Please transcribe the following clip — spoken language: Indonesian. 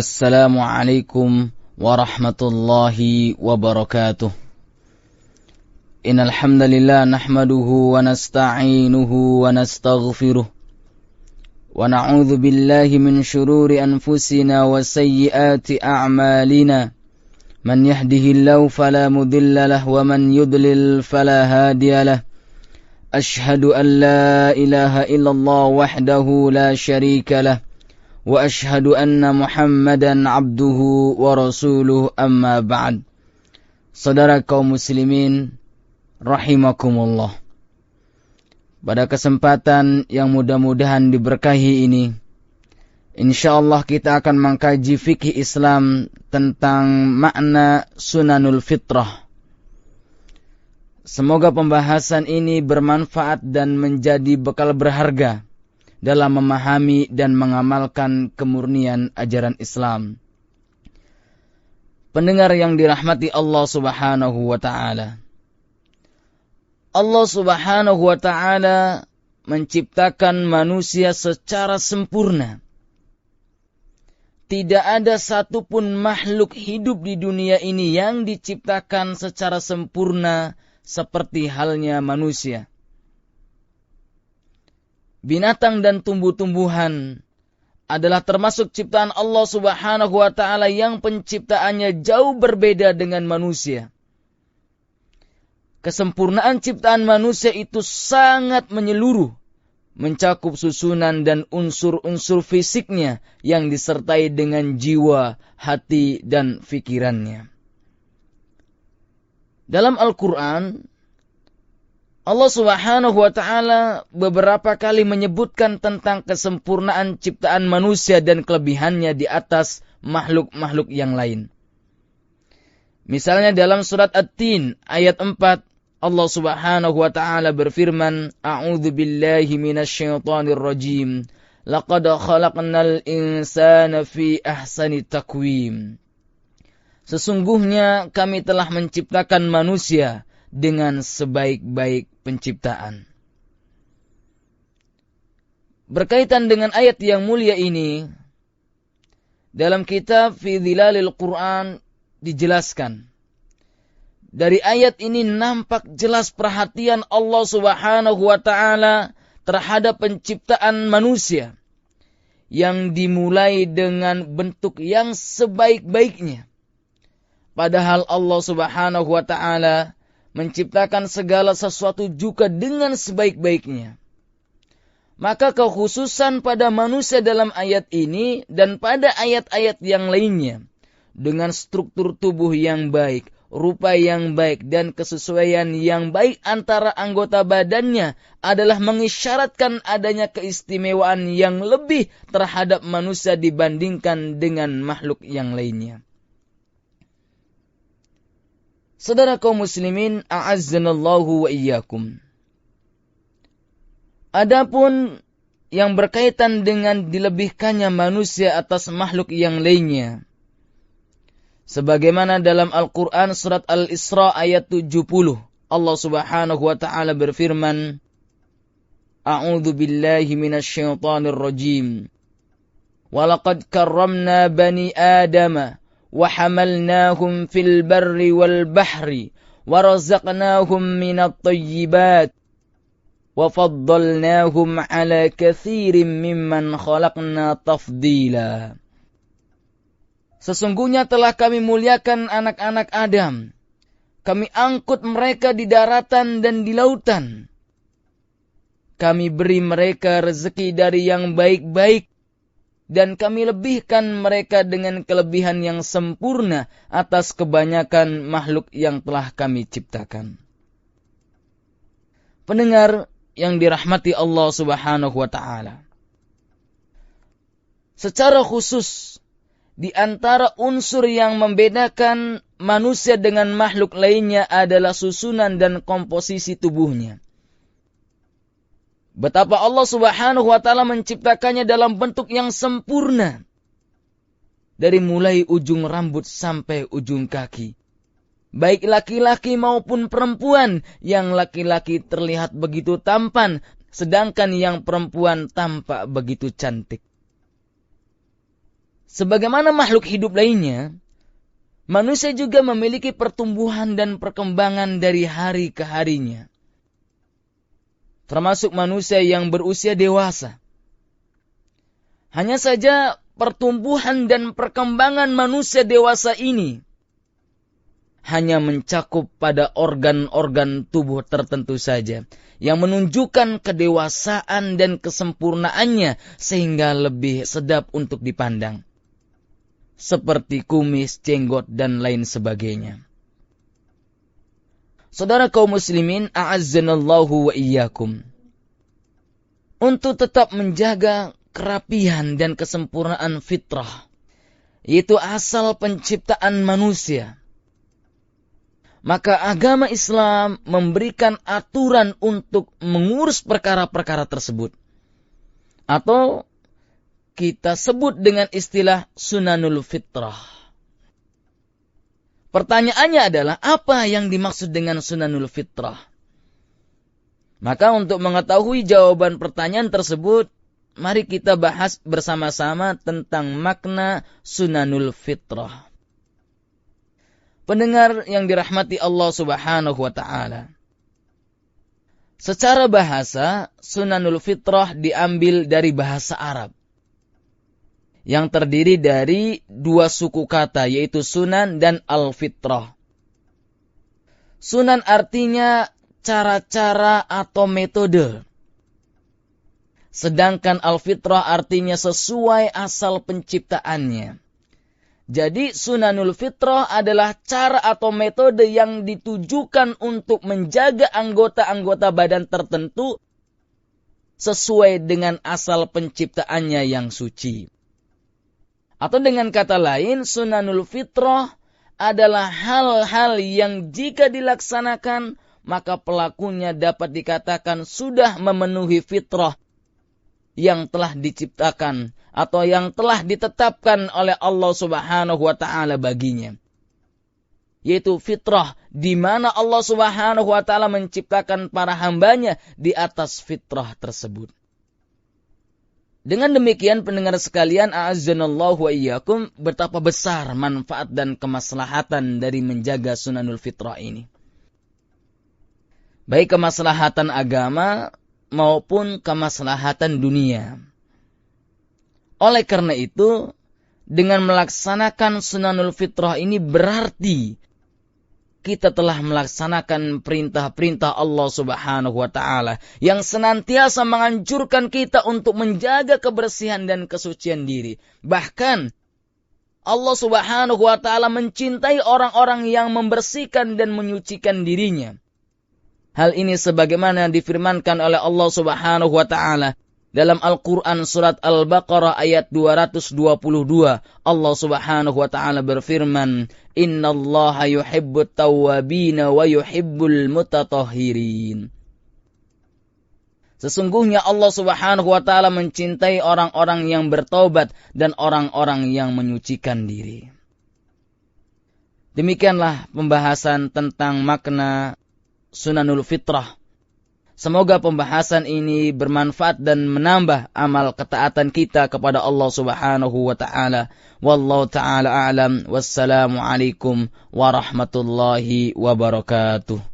Assalamualaikum warahmatullahi wabarakatuh. Innal hamdalillah nahmaduhu wa nasta'inuhu wa nastaghfiruh wa na'udzu billahi min shururi anfusina wa sayyiati a'malina. Man yahdihillahu fala mudilla lahu wa man yudlil fala hadiyalah. Ashhadu an la ilaha illallah wahdahu la syarika lah. Wa ashhadu anna Muhammadan abduhu wa rasuluh, amma ba'd. Saudara kaum muslimin rahimakumullah. Pada kesempatan yang mudah-mudahan diberkahi ini, insyaallah kita akan mengkaji fikih Islam tentang makna sunanul fitrah. Semoga pembahasan ini bermanfaat dan menjadi bekal berharga dalam memahami dan mengamalkan kemurnian ajaran Islam. Pendengar yang dirahmati Allah Subhanahu wa ta'ala. Allah Subhanahu wa ta'ala menciptakan manusia secara sempurna. Tidak ada satupun makhluk hidup di dunia ini yang diciptakan secara sempurna seperti halnya manusia. Binatang dan tumbuh-tumbuhan adalah termasuk ciptaan Allah Subhanahu wa ta'ala yang penciptaannya jauh berbeda dengan manusia. Kesempurnaan ciptaan manusia itu sangat menyeluruh, mencakup susunan dan unsur-unsur fisiknya yang disertai dengan jiwa, hati, dan fikirannya. Dalam Al-Quran, Allah Subhanahu wa ta'ala beberapa kali menyebutkan tentang kesempurnaan ciptaan manusia dan kelebihannya di atas makhluk-makhluk yang lain. Misalnya dalam surat At-Tin ayat 4, Allah Subhanahu wa ta'ala berfirman, A'udzu billahi minasyaitonir rajim. Laqad khalaqnal insana fi ahsani taqwim. Sesungguhnya kami telah menciptakan manusia dengan sebaik-baik penciptaan. Berkaitan dengan ayat yang mulia ini, dalam kitab Fi Dhilalil Quran dijelaskan, dari ayat ini nampak jelas perhatian Allah Subhanahu wa ta'ala terhadap penciptaan manusia yang dimulai dengan bentuk yang sebaik-baiknya. Padahal Allah Subhanahu wa ta'ala menciptakan segala sesuatu juga dengan sebaik-baiknya. Maka kekhususan pada manusia dalam ayat ini dan pada ayat-ayat yang lainnya, dengan struktur tubuh yang baik, rupa yang baik, dan kesesuaian yang baik antara anggota badannya adalah mengisyaratkan adanya keistimewaan yang lebih terhadap manusia dibandingkan dengan makhluk yang lainnya. Saudara kaum muslimin, a'azzanallahu wa iyyakum. Adapun yang berkaitan dengan dilebihkannya manusia atas makhluk yang lainnya, sebagaimana dalam Al-Quran surat Al-Isra ayat 70, Allah Subhanahu wa ta'ala berfirman, A'udzu billahi minasyaitonir rajim. Walaqad karramna bani Adama وَحَمَلْنَاهُمْ فِي الْبَرِّ وَالْبَحْرِ وَرَزَقْنَاهُمْ مِنَ الطَّيِّبَاتِ وَفَضَّلْنَاهُمْ عَلَى كَثِيرٍ مِّمَّنْ خَلَقْنَا تَفْضِيلًا. Sesungguhnya telah kami muliakan anak-anak Adam. Kami angkut mereka di daratan dan di lautan. Kami beri mereka rezeki dari yang baik-baik. Dan kami lebihkan mereka dengan kelebihan yang sempurna atas kebanyakan makhluk yang telah kami ciptakan. Pendengar yang dirahmati Allah Subhanahu wa ta'ala. Secara khusus, di antara unsur yang membedakan manusia dengan makhluk lainnya adalah susunan dan komposisi tubuhnya. Betapa Allah Subhanahu wa ta'ala menciptakannya dalam bentuk yang sempurna. Dari mulai ujung rambut sampai ujung kaki. Baik laki-laki maupun perempuan. Yang laki-laki terlihat begitu tampan. Sedangkan yang perempuan tampak begitu cantik. sebagaimana makhluk hidup lainnya, manusia juga memiliki pertumbuhan dan perkembangan dari hari ke harinya. Termasuk manusia yang berusia dewasa. Hanya saja pertumbuhan dan perkembangan manusia dewasa ini hanya mencakup pada organ-organ tubuh tertentu saja, yang menunjukkan kedewasaan dan kesempurnaannya sehingga lebih sedap untuk dipandang. Seperti kumis, jenggot, dan lain sebagainya. Saudara kaum muslimin, a'azzanallahu wa iyyakum. Untuk tetap menjaga kerapihan dan kesempurnaan fitrah, yaitu asal penciptaan manusia, maka agama Islam memberikan aturan untuk mengurus perkara-perkara tersebut. Atau kita sebut dengan istilah sunanul fitrah. Pertanyaannya adalah, apa yang dimaksud dengan sunanul fitrah? Maka untuk mengetahui jawaban pertanyaan tersebut, mari kita bahas bersama-sama tentang makna sunanul fitrah. Pendengar yang dirahmati Allah Subhanahu wa ta'ala. Secara bahasa, sunanul fitrah diambil dari bahasa Arab, yang terdiri dari dua suku kata, yaitu sunan dan al-fitrah. Sunan artinya cara-cara atau metode. Sedangkan al-fitrah artinya sesuai asal penciptaannya. Jadi sunanul fitrah adalah cara atau metode yang ditujukan untuk menjaga anggota-anggota badan tertentu sesuai dengan asal penciptaannya yang suci. Atau dengan kata lain, sunanul fitrah adalah hal-hal yang jika dilaksanakan, maka pelakunya dapat dikatakan sudah memenuhi fitrah yang telah diciptakan atau yang telah ditetapkan oleh Allah Subhanahu wa ta'ala baginya. Yaitu fitrah, di mana Allah Subhanahu wa ta'ala menciptakan para hambanya di atas fitrah tersebut. Dengan demikian pendengar sekalian, a'azzanallahu wa iyyakum, betapa besar manfaat dan kemaslahatan dari menjaga sunanul fitrah ini. Baik kemaslahatan agama maupun kemaslahatan dunia. Oleh karena itu, dengan melaksanakan sunanul fitrah ini berarti kita telah melaksanakan perintah-perintah Allah Subhanahu wa ta'ala yang senantiasa menganjurkan kita untuk menjaga kebersihan dan kesucian diri. Bahkan Allah Subhanahu wa ta'ala mencintai orang-orang yang membersihkan dan menyucikan dirinya. Hal ini sebagaimana difirmankan oleh Allah Subhanahu wa ta'ala dalam Al-Quran surat Al-Baqarah ayat 222. Allah Subhanahu wa ta'ala berfirman, Innallaha yuhibbut tawwabina wa yuhibbul mutatahhirin. Sesungguhnya Allah Subhanahu wa ta'ala mencintai orang-orang yang bertaubat dan orang-orang yang menyucikan diri. Demikianlah pembahasan tentang makna sunanul fitrah. Semoga pembahasan ini bermanfaat dan menambah amal ketaatan kita kepada Allah Subhanahu wa ta'ala. Wallahu ta'ala a'lam. Wassalamu alaikum warahmatullahi wabarakatuh.